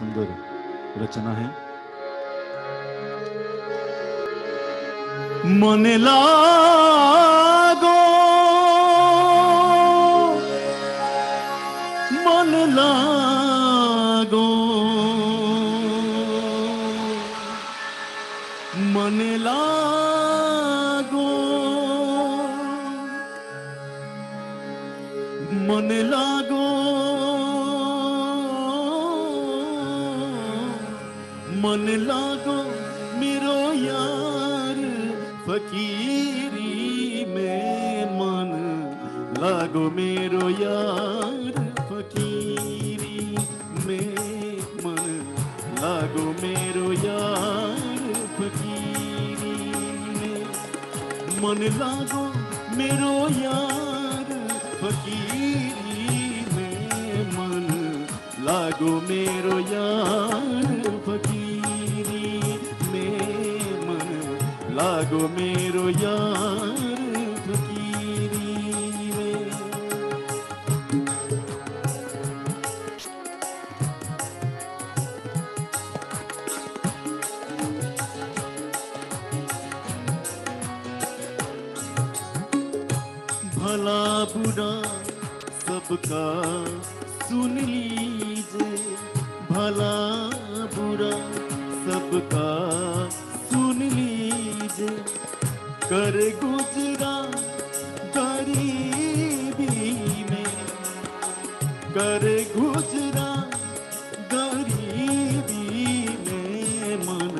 सुंदर रचना है। मन लागो मन लागो मन लागो मन लागो मन लागो मेरो यार फकीरी में मन लागो मेरो यार फकीरी में मन लागो मेरो यार फकीरी में मन लागो मेरो यार फकीरी में मन लागो मेरो यार फकीरी में मन लागो मेरो यार फकीरी में। भला बुरा सबका सुन लीजिए, भला बुरा सबका सुन लीजिए, कर गुजरा गरीबी में, कर गुजरा गरीबी में मन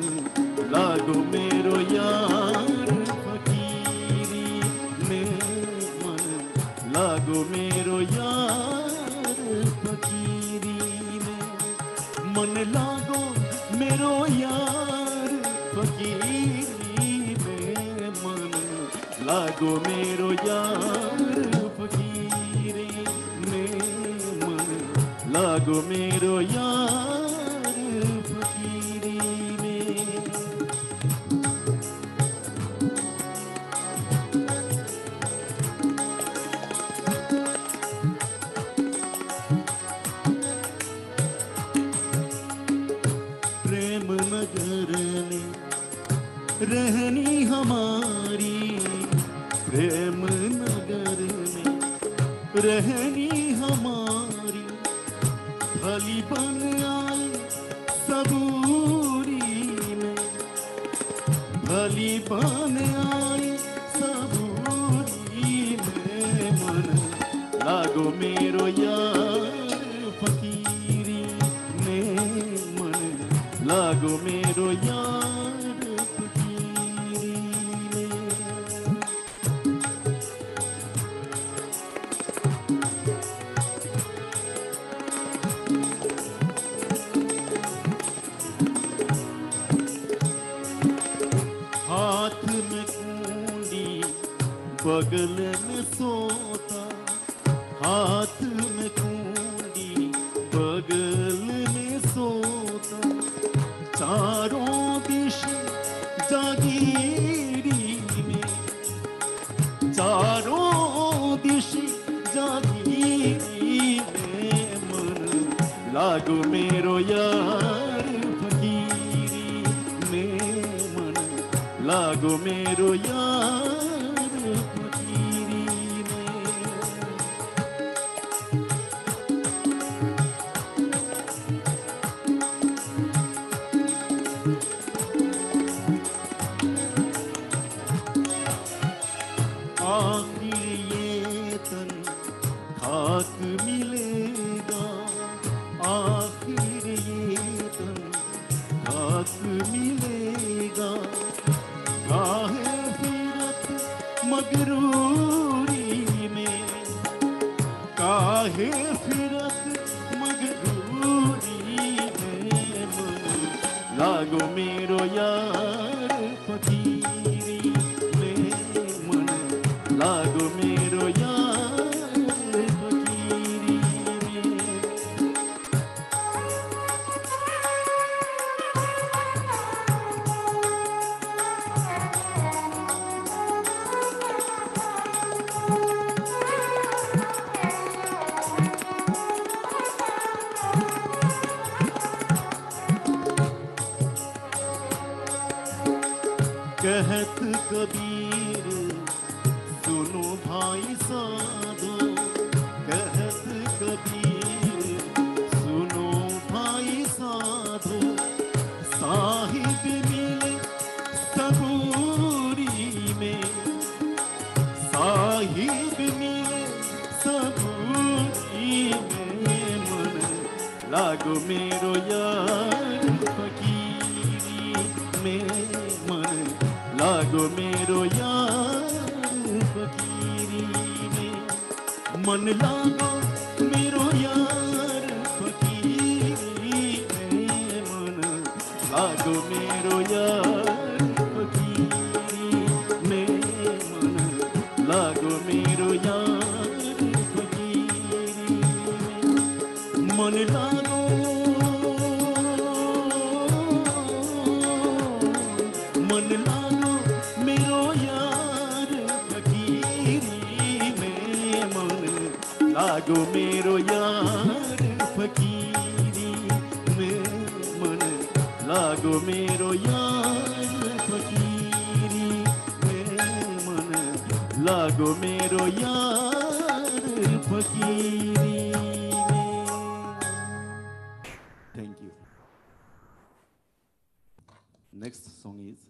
लागो मेरो यार फकीरी में मन लागो मेरो यार फकीरी में मन लागो मेरो यार फकीरी में मन लागो मेरो यार फकीरी में मन लागो मेरो यार फकीरी में। प्रेम नगर में रहनी हमारी, प्रेम नगर में रहनी हमारी, भली बन आए सबूरी में, भली बन आए सबूरी में मन लागो मेरो यार फकीरी में मन लागो मेरो यार फकीरी में। हाथ में कुंडी बगल में सोता, हाथ में कुंडी बगल में सोता, चारों दिश जागीरी में, चारों दिश जागीरी में मन लागो मेरो यार फकीरी में मन लागो मेरो यार फकीरी में। आखिर ये तन खाक मिलेगा, आखिर ये तन खाक मिलेगा, काहे फिरत मगरूरी में, काहे फिरत मगरूरी में मन लागो मेरो यार फकीरी में मन लागो मेरो यार फकीरी में। कहत कबीर सुनो भाई साधो, कहत कबीर सुनो भाई साधो, साहिब मिले सबूरी में, साहिब मिले सबूरी में, मन लागो मेरो यार फकीरी में, मन लागो मेरो यार फकीरी में, मन लागो मेरो यार फकीरी में, मन लागो मेरो यार फकीरी में, मन लागो मेरो यार फकीरी में, मन लागो मन लागो मेरो यार फकीरी में, मन लागो मेरो यार फकीरी में, मन लागो मेरो यार फकीरी में, मन लागो मेरो यार फकीरी में। Thank you. Next song is